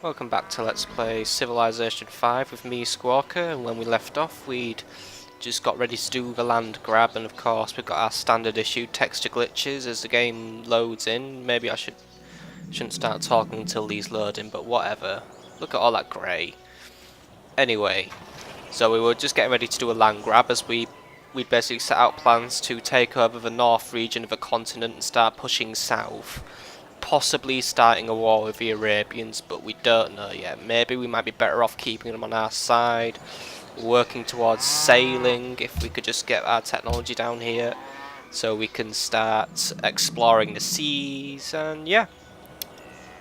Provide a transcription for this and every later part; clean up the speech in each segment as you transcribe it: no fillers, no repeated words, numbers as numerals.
Welcome back to Let's Play Civilization 5 with me, Squawker, and when we left off we'd just got ready to do the land grab, and of course we've got our standard issue texture glitches as the game loads in. Maybe I shouldn't start talking until these load in, but whatever. Look at all that grey. Anyway, so we were just getting ready to do a land grab as we'd basically set out plans to take over the north region of the continent and start pushing south. Possibly starting a war with the Arabians, but we don't know yet. Maybe we might be better off keeping them on our side, working towards sailing if we could just get our technology down here so we can start exploring the seas. And yeah,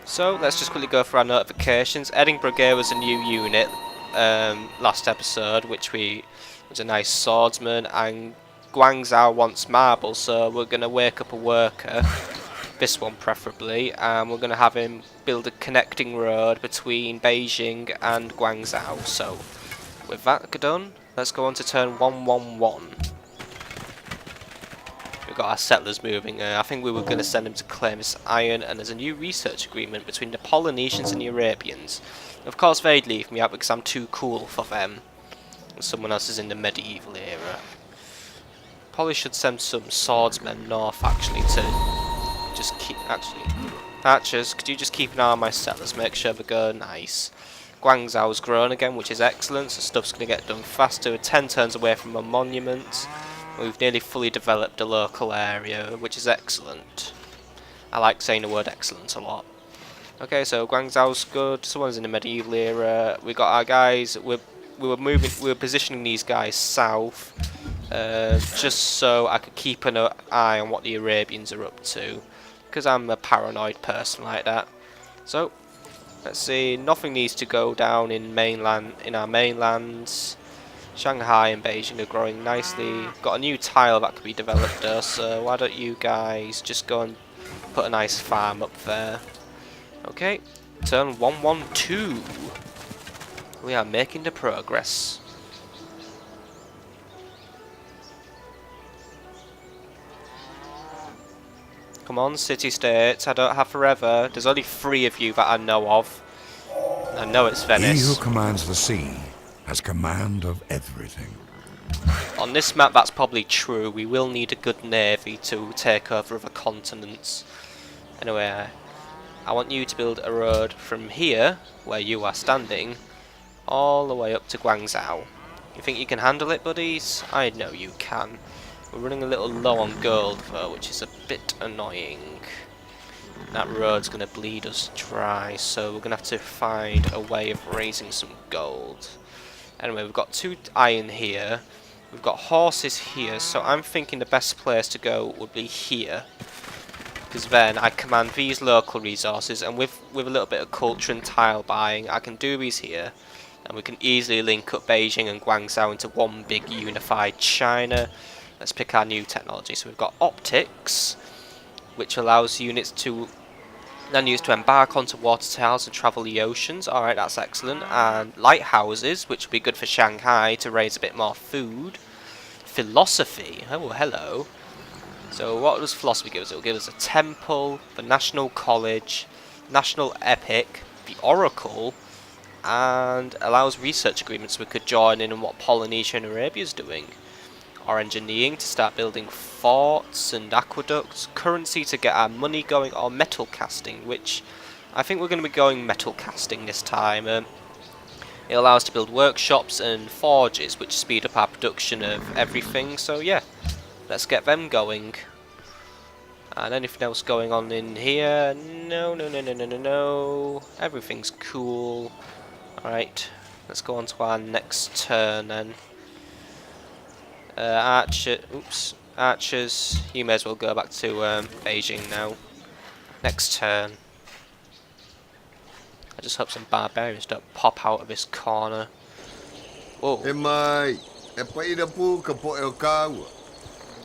so let's just quickly go for our notifications. Edinburgh gave us a new unit last episode, which was a nice swordsman, and Guangzhou wants marble, so we're going to wake up a worker, this one preferably, and we're going to have him build a connecting road between Beijing and Guangzhou. So with that done, let's go on to turn 111. We've got our settlers moving. I think we were going to send them to claim this iron, and there's a new research agreement between the Polynesians and the Arabians. Of course they'd leave me out because I'm too cool for them. Someone else is in the medieval era. Probably should send some swordsmen north actually to just keep... Actually, archers, could you just keep an eye on my settlers, make sure they go nice. Guangzhou's grown again, which is excellent, so stuff's going to get done faster. We're 10 turns away from a monument. We've nearly fully developed the local area, which is excellent. I like saying the word excellent a lot. Okay, so Guangzhou's good. Someone's in the medieval era. We got our guys. We were positioning these guys south, just so I could keep an eye on what the Arabians are up to, because I'm a paranoid person like that. So let's see. Nothing needs to go down in our mainlands. Shanghai and Beijing are growing nicely. Got a new tile that could be developed there, so why don't you guys just go and put a nice farm up there. Okay, turn 112. We are making the progress. Come on, city-states, I don't have forever. There's only 3 of you that I know of. I know it's Venice. He who commands the sea has command of everything. On this map that's probably true. We will need a good navy to take over other continents. Anyway, I want you to build a road from here, where you are standing, all the way up to Guangzhou. You think you can handle it, buddies? I know you can. We're running a little low on gold though, which is a bit annoying. That road's going to bleed us dry, so we're going to have to find a way of raising some gold. Anyway, we've got 2 iron here. We've got horses here, so I'm thinking the best place to go would be here. Because then I command these local resources, and with a little bit of culture and tile buying, I can do these here. And we can easily link up Beijing and Guangzhou into one big unified China. Let's pick our new technology. So we've got optics, which allows units to then use to embark onto water tiles and travel the oceans. Alright, that's excellent. And lighthouses, which will be good for Shanghai to raise a bit more food. Philosophy. Oh, hello. So what does philosophy give us? It will give us a temple, the National College, National Epic, the Oracle, and allows research agreements we could join in on what Polynesia and Arabia is doing. Our engineering to start building forts and aqueducts, currency to get our money going, or metal casting, which I think we're going to be going metal casting this time. It allows us to build workshops and forges, which speed up our production of everything, so yeah, let's get them going. And anything else going on in here? No. Everything's cool. Alright, let's go on to our next turn then. Archers, you may as well go back to Beijing now. Next turn. I just hope some barbarians don't pop out of this corner. Whoa.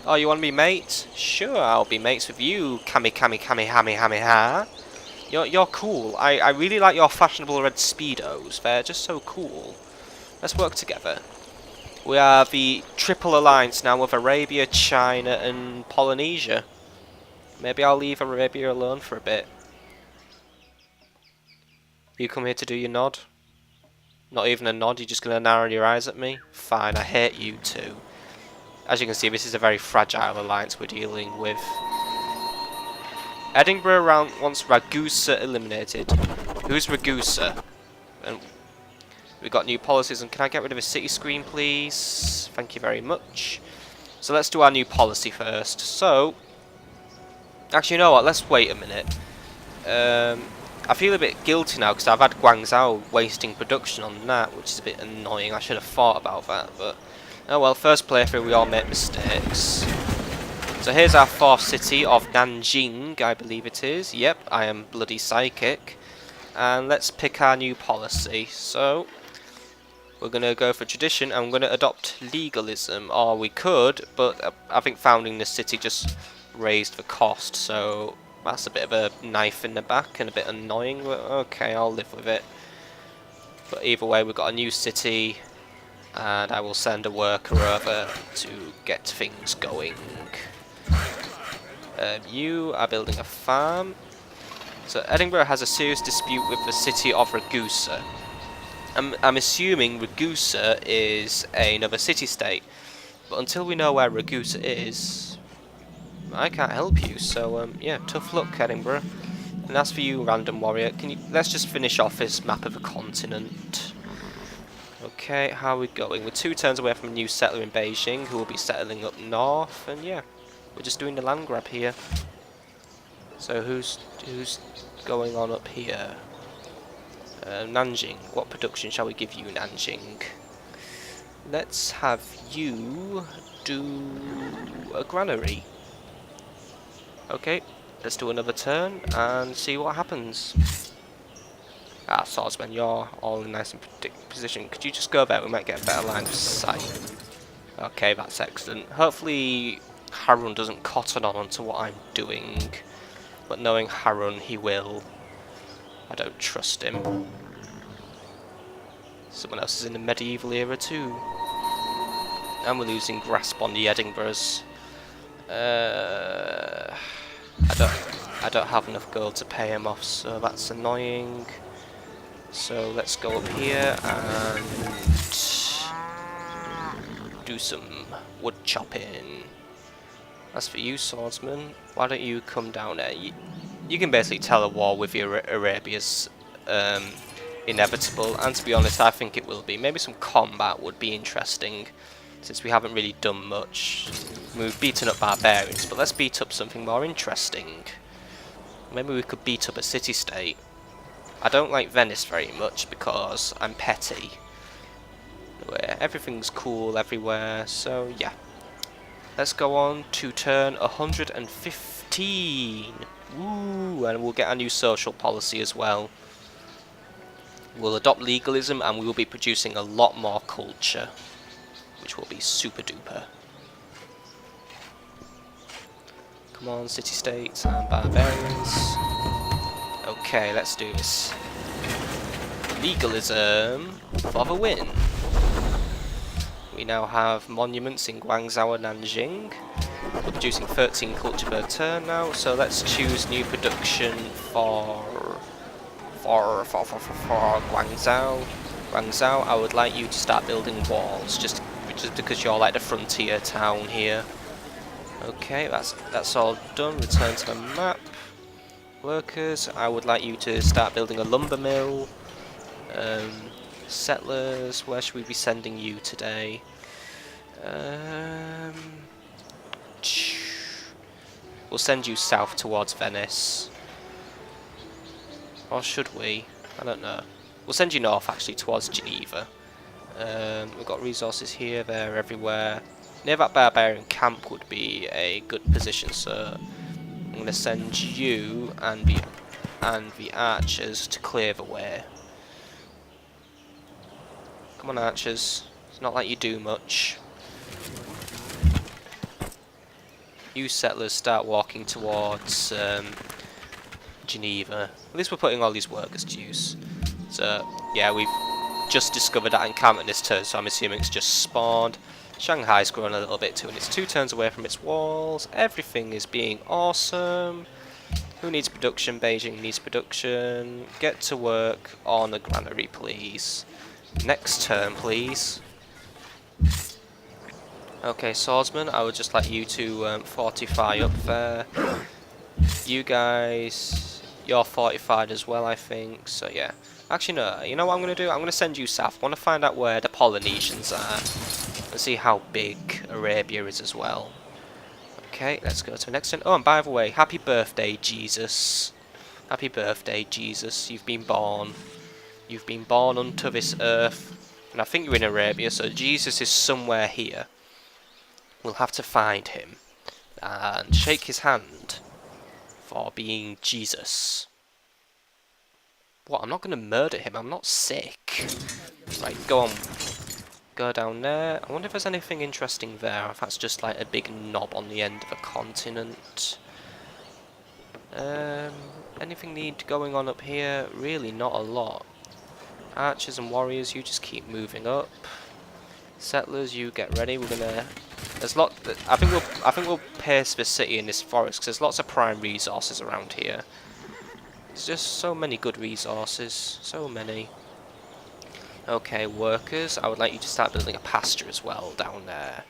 Oh, you want to be mates? Sure, I'll be mates with you, Kamehameha. You're cool. I really like your fashionable red speedos. They're just so cool. Let's work together. We are the triple alliance now with Arabia, China, and Polynesia. Maybe I'll leave Arabia alone for a bit. You come here to do your nod? Not even a nod, you're just going to narrow your eyes at me? Fine, I hate you too. As you can see, this is a very fragile alliance we're dealing with. Edinburgh wants Ragusa eliminated. Who's Ragusa? And we've got new policies, and can I get rid of a city screen, please? Thank you very much. So let's do our new policy first. So, actually, you know what? Let's wait a minute. I feel a bit guilty now because I've had Guangzhou wasting production on that, which is a bit annoying. I should have thought about that, but oh well. First playthrough, we all make mistakes. So here's our fourth city of Nanjing, I believe it is. Yep, I am bloody psychic. And let's pick our new policy. So we're going to go for tradition and we're going to adopt legalism. Or we could, but I think founding this city just raised the cost. So that's a bit of a knife in the back and a bit annoying. But okay, I'll live with it. But either way, we've got a new city. And I will send a worker over to get things going. You are building a farm. So Edinburgh has a serious dispute with the city of Ragusa. I'm assuming Ragusa is another city-state, but until we know where Ragusa is, I can't help you. So yeah, tough luck, Edinburgh. And as for you, random warrior, let's just finish off this map of a continent. Okay, how are we going? We're 2 turns away from a new settler in Beijing, who will be settling up north, and yeah. We're just doing the land grab here. So who's going on up here? Nanjing. What production shall we give you, Nanjing? Let's have you do a granary. Okay, let's do another turn and see what happens. Ah, swordsman, you're all in nice and position. Could you just go there? We might get a better line of sight. Okay, that's excellent. Hopefully Harun doesn't cotton on to what I'm doing, but knowing Harun, he will. I don't trust him. Someone else is in the medieval era too, and we're losing grasp on the Edinburghs. I don't have enough gold to pay him off, so that's annoying. So let's go up here and do some wood chopping. As for you, swordsman, why don't you come down there? You can basically tell a war with your Arabia's inevitable, and to be honest, I think it will be. Maybe some combat would be interesting, since we haven't really done much. We've beaten up barbarians, but let's beat up something more interesting. Maybe we could beat up a city-state. I don't like Venice very much because I'm petty. Where everything's cool everywhere, so yeah. Let's go on to turn 115. Woo! And we'll get a new social policy as well. We'll adopt legalism and we will be producing a lot more culture, which will be super duper. Come on, city-states and barbarians. Okay, let's do this. Legalism for the win. We now have monuments in Guangzhou and Nanjing. We're producing 13 culture per turn now, so let's choose new production for Guangzhou. Guangzhou, I would like you to start building walls, just because you're like the frontier town here. Okay, that's all done. Return to the map. Workers, I would like you to start building a lumber mill. Settlers, where should we be sending you today? We'll send you south towards Venice. Or should we? I don't know. We'll send you north actually towards Geneva. We've got resources here, there, everywhere. Near that barbarian camp would be a good position, so I'm going to send you and the archers to clear the way. Come on, archers. It's not like you do much. You settlers start walking towards Geneva. At least we're putting all these workers to use. So, yeah, we've just discovered that encampment this turn, so I'm assuming it's just spawned. Shanghai's grown a little bit too, and it's 2 turns away from its walls. Everything is being awesome. Who needs production? Beijing needs production. Get to work on the granary, please. Next turn, please. Okay, swordsman, I would just like you to fortify up there. You guys, you're fortified as well, I think. So yeah. Actually, no. You know what I'm going to do? I'm going to send you south. I want to find out where the Polynesians are. And see how big Arabia is as well. Okay, let's go to the next one. Oh, and by the way, happy birthday, Jesus. Happy birthday, Jesus. You've been born. You've been born unto this earth. And I think you're in Arabia, so Jesus is somewhere here. We'll have to find him. And shake his hand. For being Jesus. What? I'm not going to murder him. I'm not sick. Right, go on. Go down there. I wonder if there's anything interesting there, or if that's just like a big knob on the end of a continent. Anything need going on up here? Really not a lot. Archers and warriors, you just keep moving up. Settlers, you get ready. We're gonna. There's lot. I think we'll pace the city in this forest because there's lots of prime resources around here. There's just so many good resources. So many. Okay, workers, I would like you to start building a pasture as well down there.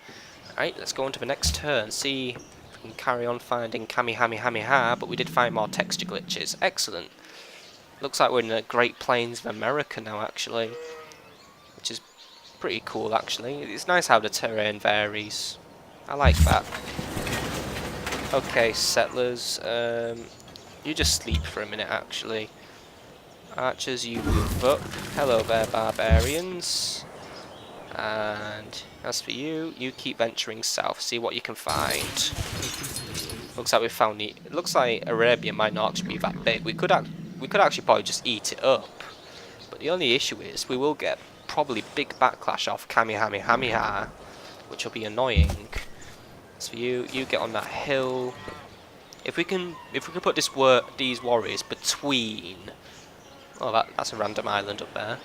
Alright, let's go on to the next turn. See if we can carry on finding Kamehameha, but we did find more texture glitches. Excellent. Looks like we're in the Great Plains of America now, actually. Which is pretty cool, actually. It's nice how the terrain varies. I like that. Okay, settlers. You just sleep for a minute, actually. Archers, you move up. Hello there, barbarians. And as for you, you keep venturing south. See what you can find. Looks like we found the. It looks like Arabia might not actually be that big. We could actually probably just eat it up. But the only issue is we will get probably big backlash off Kamehameha, which will be annoying. As for you, you get on that hill. If we can put these warriors between. Oh, that's a random island up there.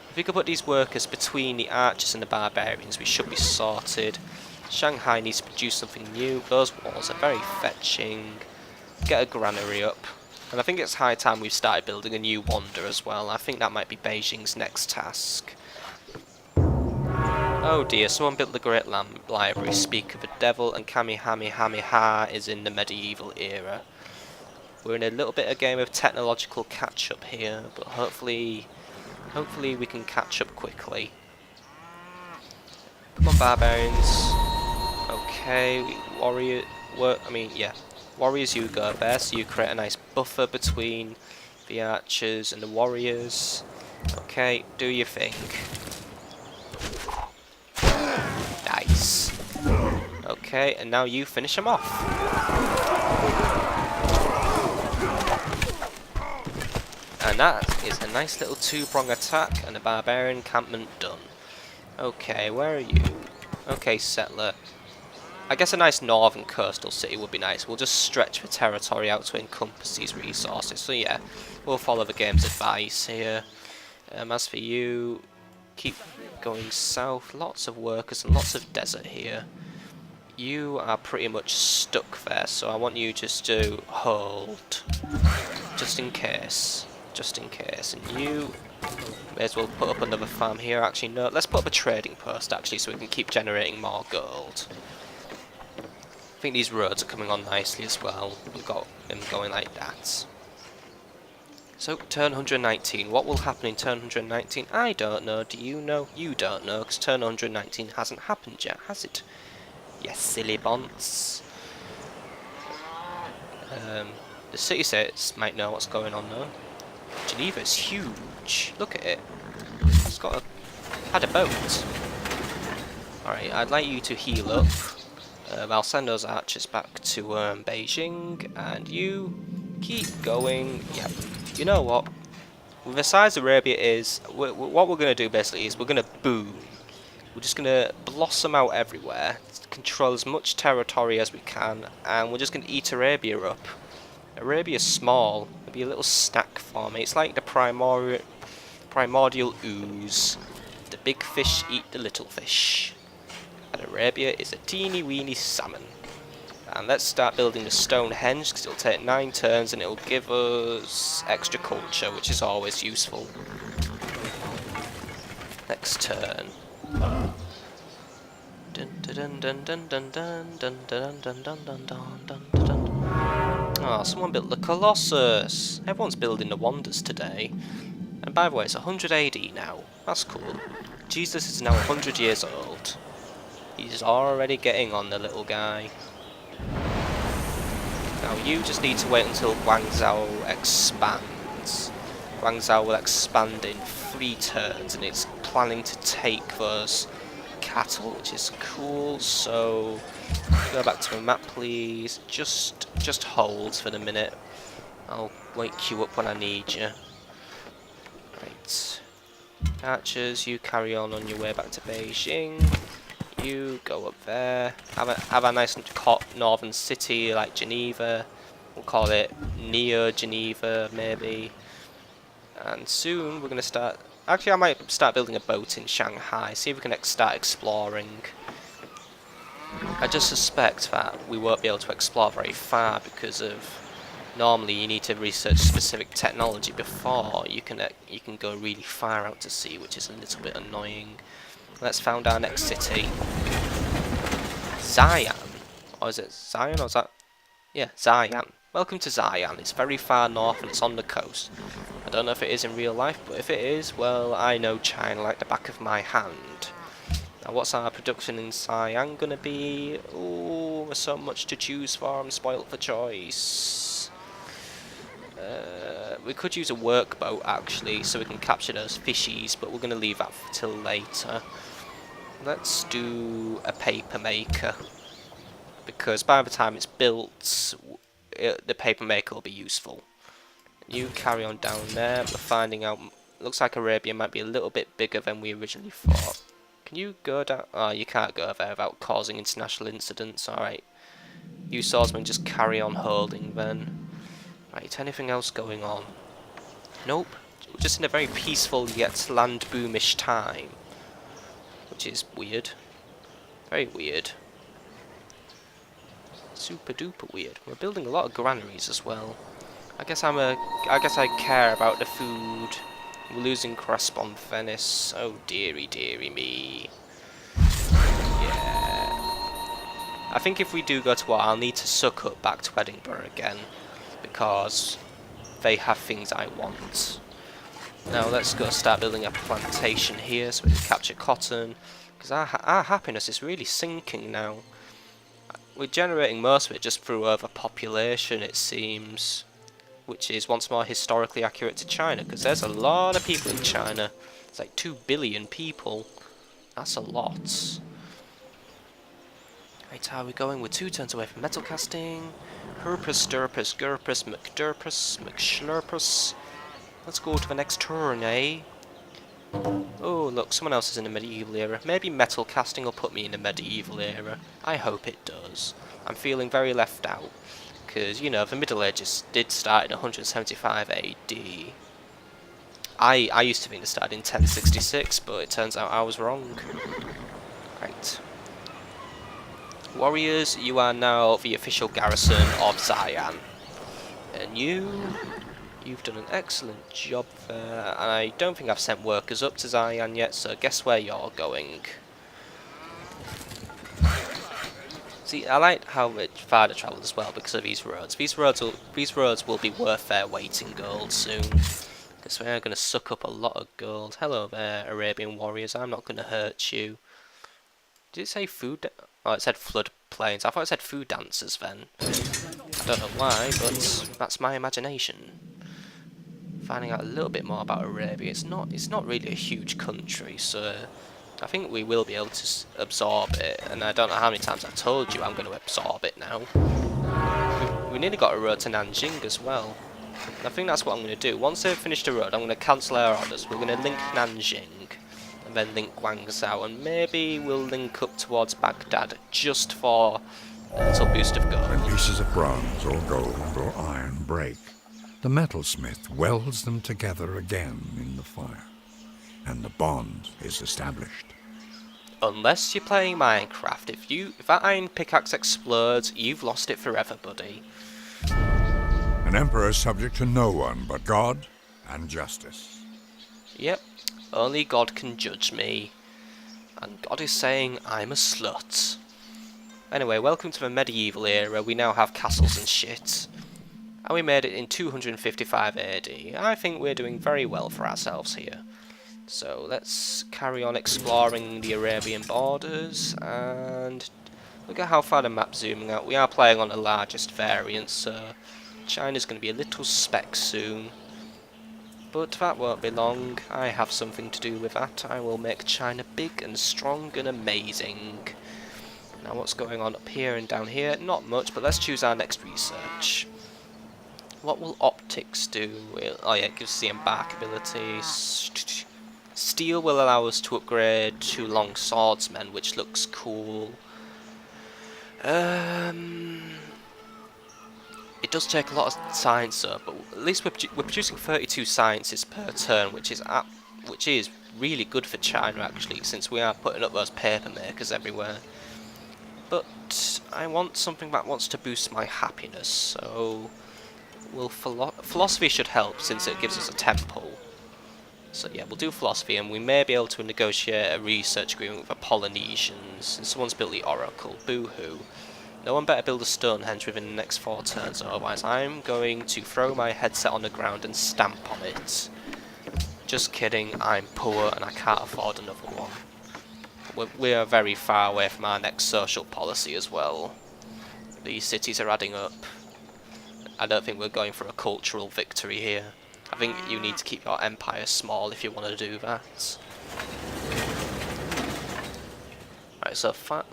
If we could put these workers between the archers and the barbarians, we should be sorted. Shanghai needs to produce something new. Those walls are very fetching. Get a granary up. And I think it's high time we've started building a new wonder as well. I think that might be Beijing's next task. Oh dear, someone built the Great Library. Speak of the devil, and Kamehameha is in the medieval era. We're in a little bit of game of technological catch-up here, but hopefully we can catch up quickly. Come on, barbarians. Okay, warriors, you go there, so you create a nice buffer between the archers and the warriors. Okay, do your thing. Nice. Okay, and now you finish them off. And that is a nice little two-prong attack and a barbarian encampment done. Okay, where are you? Okay, settler. I guess a nice northern coastal city would be nice. We'll just stretch the territory out to encompass these resources. So yeah, we'll follow the game's advice here. As for you, keep going south. Lots of workers and lots of desert here. You are pretty much stuck there, so I want you just to hold. Just in case. Just in case. And you may as well put up another farm here. Actually, no, let's put up a trading post actually so we can keep generating more gold. I think these roads are coming on nicely as well. We've got them going like that. So, turn 119. What will happen in turn 119? I don't know. Do you know? You don't know, because turn 119 hasn't happened yet, has it? Yes, silly bonds. The city states might know what's going on though. Geneva's huge. Look at it. It's had a boat. Alright, I'd like you to heal up. I'll send those archers back to Beijing, and you keep going. Yep. You know what? With the size Arabia is, what we're going to do basically is we're going to boom. We're just going to blossom out everywhere, control as much territory as we can, and we're just going to eat Arabia up. Arabia's small. It'll be a little snack for me. It's like the primordial ooze. The big fish eat the little fish. And Arabia is a teeny weeny salmon. And let's start building the Stonehenge, because it'll take 9 turns and it'll give us extra culture, which is always useful. Next turn. Oh, someone built the Colossus! Everyone's building the wonders today. And by the way, it's 100 AD now. That's cool. Jesus is now 100 years old. He's already getting on, the little guy. Now you just need to wait until Guangzhou expands. Guangzhou will expand in 3 turns, and it's planning to take those cattle, which is cool. So go back to the map, please. Just hold for the minute. I'll wake you up when I need you. Right. Archers, you carry on your way back to Beijing. You go up there. Have a nice northern city like Geneva. We'll call it Neo Geneva, maybe. And soon we're going to start... Actually, I might start building a boat in Shanghai. See if we can start exploring. I just suspect that we won't be able to explore very far because of... Normally you need to research specific technology before you can go really far out to sea, which is a little bit annoying. Let's found our next city. Xi'an. Or is it Zion or is that... Yeah, Xi'an. Welcome to Xi'an. It's very far north and it's on the coast. I don't know if it is in real life, but if it is, well, I know China like the back of my hand. Now, what's our production in Xi'an gonna be? Ooh, there's so much to choose for. I'm spoilt for choice. We could use a workboat, actually, so we can capture those fishies, but we're gonna leave that till later. Let's do a paper maker, because by the time it's built, the paper maker will be useful. You carry on down there. We're finding out. Looks like Arabia might be a little bit bigger than we originally thought. Can you go down? Oh, you can't go there without causing international incidents. Alright. You swordsmen just carry on holding then. Right, anything else going on? Nope. We're just in a very peaceful yet land boomish time. Which is weird. Very weird. Super duper weird. We're building a lot of granaries as well. I guess I care about the food. We're losing grasp on Venice. Oh dearie dearie me. Yeah. I think if we do go to war, I'll need to suck up back to Edinburgh again, because they have things I want. Now let's go start building a plantation here so we can capture cotton, because our happiness is really sinking now. We're generating most of it just through overpopulation, it seems, which is once more historically accurate to China, because there's a lot of people in China. It's like 2 billion people. That's a lot. Right, how are we going? We're 2 turns away from metal casting. Herpus, Derpus, Gerpus, McDerpus, McShlurpus. Let's go to the next turn, eh? Oh, look, someone else is in the medieval era. Maybe metal casting will put me in the medieval era. I hope it does. I'm feeling very left out. Because, you know, the Middle Ages did start in 175 AD. I used to think it started in 1066, but it turns out I was wrong. Right. Warriors, you are now the official garrison of Xi'an. And you've done an excellent job there. And I don't think I've sent workers up to Xi'an yet, so guess where you're going. See, I like how far they travel as well because of these roads. These roads will be worth their weight in gold soon, because we're going to suck up a lot of gold. Hello there, Arabian warriors. I'm not going to hurt you. Did it say food? Oh, it said flood plains. I thought it said food dancers then. I don't know why, but that's my imagination. Finding out a little bit more about Arabia. It's not really a huge country, so I think we will be able to absorb it. And I don't know how many times I've told you I'm going to absorb it now. We nearly got a road to Nanjing as well. And I think that's what I'm going to do. Once they've finished the road, I'm going to cancel our orders. We're going to link Nanjing, and then link Guangzhou, and maybe we'll link up towards Baghdad just for a little boost of gold. When pieces of bronze or gold or iron break, the metalsmith welds them together again in the fire, and the bond is established. Unless you're playing Minecraft. If that iron pickaxe explodes, you've lost it forever, buddy. An emperor is subject to no one but God and justice. Yep, only God can judge me. And God is saying I'm a slut. Anyway, welcome to the medieval era. We now have castles and shit. And we made it in 255 AD. I think we're doing very well for ourselves here. So let's carry on exploring the Arabian borders, and look at how far the map's zooming out. We are playing on the largest variant, so China's going to be a little speck soon. But that won't be long. I have something to do with that. I will make China big and strong and amazing. Now what's going on up here and down here? Not much, but let's choose our next research. What will optics do? Oh yeah, it gives the embark ability. Steel will allow us to upgrade to long swordsmen, which looks cool. It does take a lot of science though, but at least we're producing 32 sciences per turn, which is really good for China actually, since we are putting up those paper makers everywhere. But I want something that wants to boost my happiness, so philosophy should help since it gives us a temple. So yeah, we'll do philosophy, and we may be able to negotiate a research agreement with the Polynesians. And someone's built the Oracle. Boo-hoo. No one better build a Stonehenge within the next 4 turns, otherwise I'm going to throw my headset on the ground and stamp on it. Just kidding, I'm poor and I can't afford another one. We are very far away from our next social policy as well. These cities are adding up. I don't think we're going for a cultural victory here. I think you need to keep your empire small if you want to do that. Right, so 4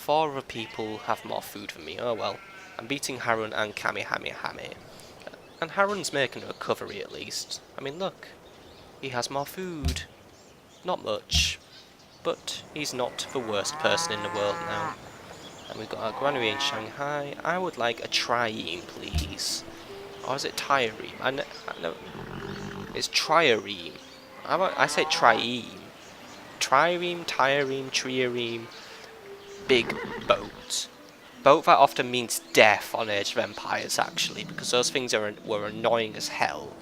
other people have more food than me. Oh well. I'm beating Harun and Kamehameha. And Harun's making a recovery at least. I mean look, he has more food. Not much, but he's not the worst person in the world now. And we've got our granary in Shanghai. I would like a trireme, please. Or is it trireme? I know. It's trireme. I say trieme. Trireme, trireme, triareme. Big boat. Boat that often means death on Age of Empires, actually, because those things were annoying as hell.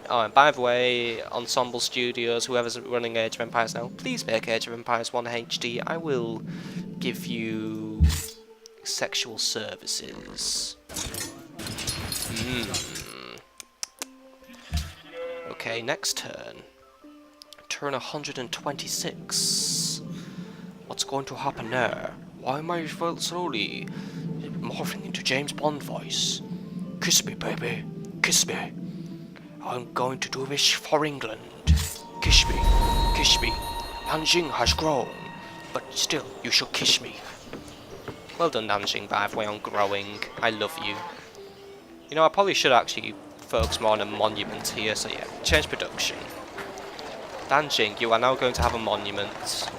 Oh, and by the way, Ensemble Studios, whoever's running Age of Empires now, please make Age of Empires 1 HD. I will give you sexual services. Okay, next turn. Turn 126. What's going to happen there? Why am I felt slowly morphing into James Bond voice? Kiss me, baby. Kiss me. I'm going to do this for England. Kiss me. Kiss me. Nanjing has grown, but still, you shall kiss me. Well done, Nanjing, by the way, on growing. I love you. You know, I probably should actually focus more on a monument here, so yeah, change production. Nanjing, you are now going to have a monument.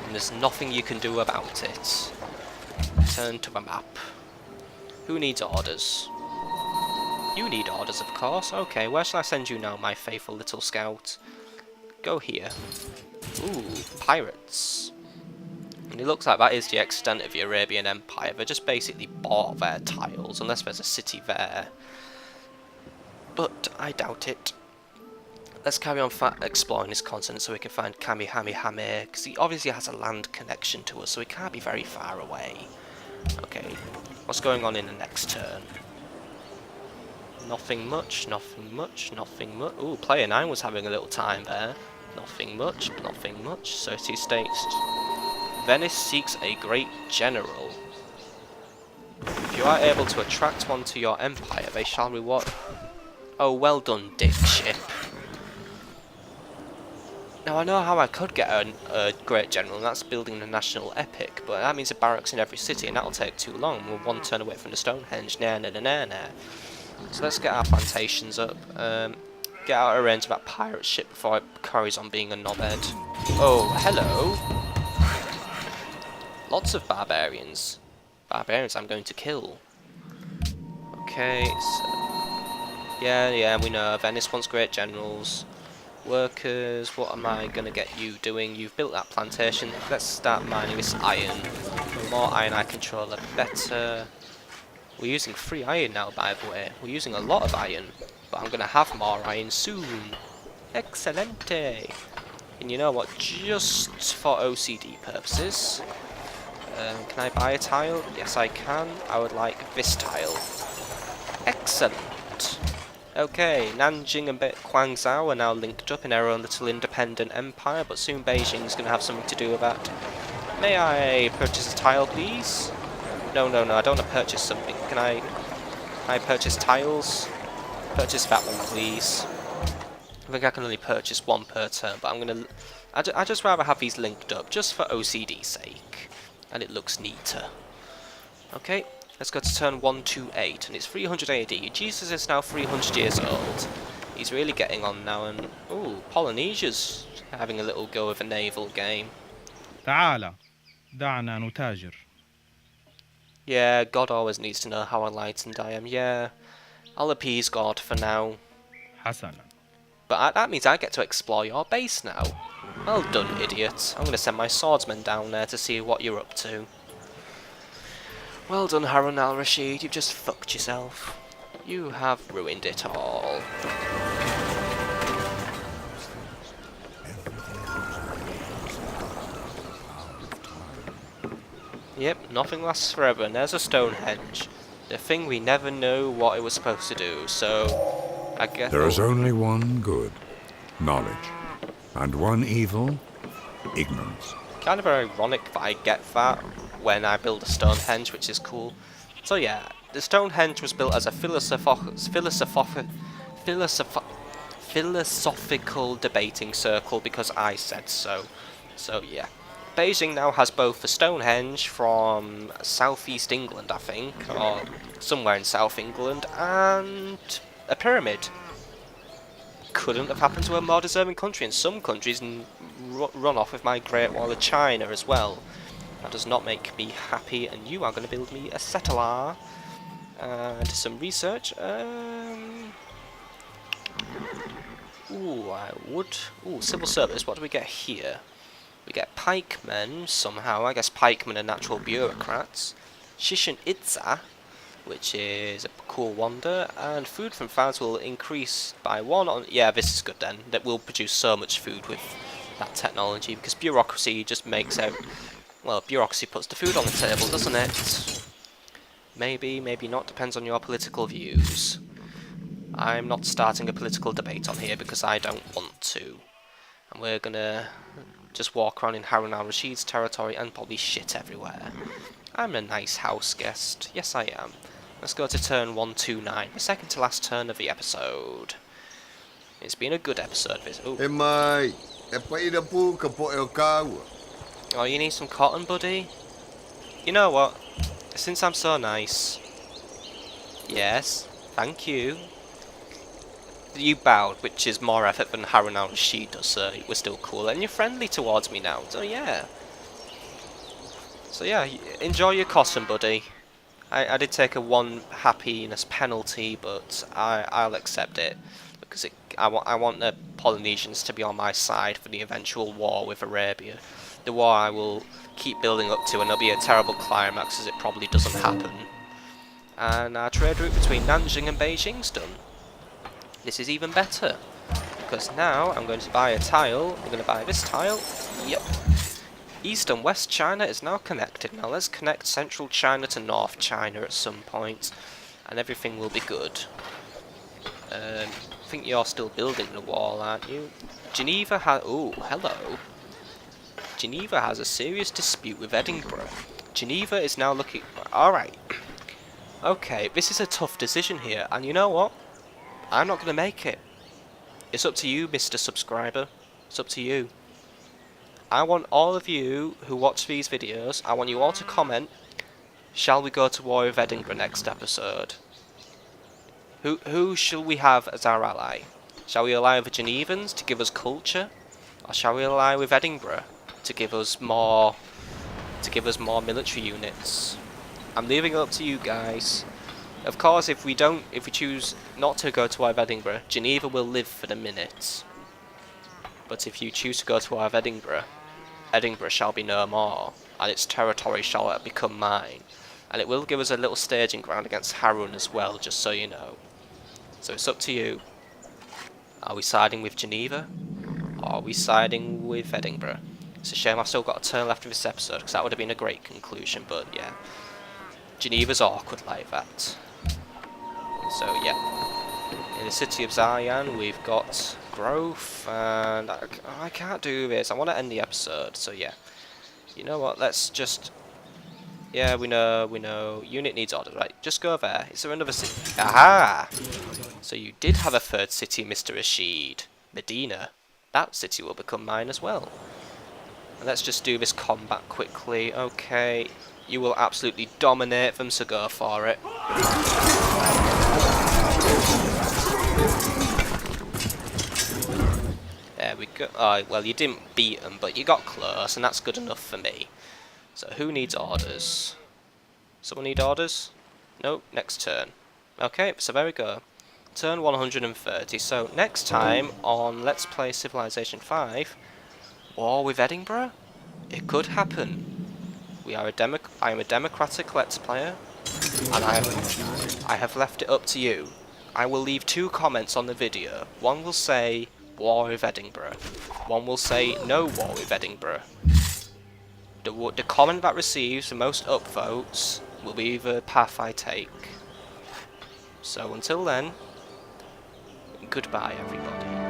And there's nothing you can do about it. Turn to the map. Who needs orders? You need orders, of course. Okay, where shall I send you now, my faithful little scout? Go here. Ooh, pirates. And it looks like that is the extent of the Arabian Empire. They just basically bought their tiles, unless there's a city there. But I doubt it. Let's carry on exploring this continent so we can find Kamehameha, because he obviously has a land connection to us, so he can't be very far away. Okay, what's going on in the next turn? Nothing much, nothing much, nothing much. Ooh, player 9 was having a little time there. Nothing much, nothing much. 30 states. Venice seeks a great general. If you are able to attract one to your empire, they shall reward... Oh, well done, dick ship. Now, I know how I could get a great general, and that's building the national epic, but that means a barracks in every city, and that'll take too long. We're 1 turn away from the Stonehenge. Nah, nah, nah, nah, nah. So let's get our plantations up. Get out of range of that pirate ship before it carries on being a knobhead. Oh, hello. Lots of barbarians. Barbarians I'm going to kill. Okay, so... Yeah, we know. Venice wants great generals. Workers, what am I going to get you doing? You've built that plantation. Let's start mining this iron. The more iron I control, the better. We're using free iron now, by the way. We're using a lot of iron, but I'm going to have more iron soon. Excelente! And you know what? Just for OCD purposes, can I buy a tile? Yes, I can. I would like this tile. Excellent! Okay, Nanjing and Guangzhou are now linked up in their own little independent empire, but soon Beijing's going to have something to do with that. May I purchase a tile, please? No, I don't want to purchase something. Can I purchase tiles? Purchase that one, please. I think I can only purchase one per turn, but I'm going to... I'd just rather have these linked up, just for OCD's sake. And it looks neater. Okay. Let's go to turn 128, and it's 300 AD. Jesus is now 300 years old. He's really getting on now, and ooh, Polynesia's having a little go of a naval game. تعال دعنا نتاجر. Yeah, God always needs to know how enlightened I am. Yeah, I'll appease God for now. حسنا. But that means I get to explore your base now. Well done, idiot. I'm going to send my swordsmen down there to see what you're up to. Well done, Harun al-Rashid, you've just fucked yourself. You have ruined it all. Yep, nothing lasts forever, and there's a Stonehenge. The thing we never knew what it was supposed to do, so... I guess... There is only one good, knowledge, and one evil, ignorance. Kind of ironic that I get that when I build a Stonehenge, which is cool. So yeah, the Stonehenge was built as a philosophical debating circle because I said so. So yeah. Beijing now has both a Stonehenge from southeast England, I think, or somewhere in South England, and a pyramid. Couldn't have happened to a more deserving country, and some countries run off with my Great Wall of China as well. That does not make me happy, and you are going to build me a settler. And some research. Ooh, I would. Ooh, civil service. What do we get here? We get pikemen somehow. I guess pikemen are natural bureaucrats. Shishin Itza, which is a cool wonder, and food from farms will increase by 1 on... Yeah, this is good then. That will produce so much food with that technology, because bureaucracy just makes out... Well, bureaucracy puts the food on the table, doesn't it? Maybe, maybe not, depends on your political views. I'm not starting a political debate on here because I don't want to. And we're gonna just walk around in Harun al-Rashid's territory and probably shit everywhere. I'm a nice house guest. Yes, I am. Let's go to turn 129, the second to last turn of the episode. It's been a good episode. Oh, you need some cotton, buddy? You know what? Since I'm so nice... Yes, thank you. You bowed, which is more effort than Harun al-Rashid does, so we're still cool. And you're friendly towards me now, so yeah. So yeah, enjoy your cotton, buddy. I did take a 1 happiness penalty, but I'll accept it. Because I want the Polynesians to be on my side for the eventual war with Arabia. The war I will keep building up to, and there'll be a terrible climax as it probably doesn't happen. And our trade route between Nanjing and Beijing's done. This is even better, because now I'm going to buy a tile. I'm going to buy this tile. Yep. East and West China is now connected. Now let's connect Central China to North China at some point, and everything will be good. I think you're still building the wall, aren't you? Geneva has... Ooh, hello. Geneva has a serious dispute with Edinburgh. Geneva is now looking... Alright. Okay, this is a tough decision here, and you know what? I'm not going to make it. It's up to you, Mr. Subscriber. It's up to you. I want all of you who watch these videos, I want you all to comment, shall we go to war with Edinburgh next episode? Who shall we have as our ally? Shall we ally with the Genevans to give us culture? Or shall we ally with Edinburgh to give us more military units? I'm leaving it up to you guys. Of course, if we choose not to go to war with Edinburgh, Geneva will live for the minute. But if you choose to go to War of Edinburgh, Edinburgh shall be no more, and its territory shall become mine. And it will give us a little staging ground against Harun as well, just so you know. So it's up to you. Are we siding with Geneva? Or are we siding with Edinburgh? It's a shame I've still got a turn left of this episode, because that would have been a great conclusion, but yeah. Geneva's awkward like that. So yeah. In the city of Zayan, we've got growth, and I can't do this. I want to end the episode, so yeah. You know what, let's just... Yeah, we know. Unit needs order, right? Just go there. Is there another city? Aha! So you did have a third city, Mr. Rashid. Medina. That city will become mine as well. And let's just do this combat quickly. Okay. You will absolutely dominate them, so go for it. There we go. Oh, well, you didn't beat them, but you got close, and that's good enough for me. So who needs orders? Someone need orders? Nope, next turn. Okay, so there we go. Turn 130. So next time on Let's Play Civilization 5, War with Edinburgh? It could happen. I am a democratic Let's Player, and I have left it up to you. I will leave 2 comments on the video. One will say War with Edinburgh. One will say no War with Edinburgh. The comment that receives the most upvotes will be the path I take. So until then, goodbye everybody.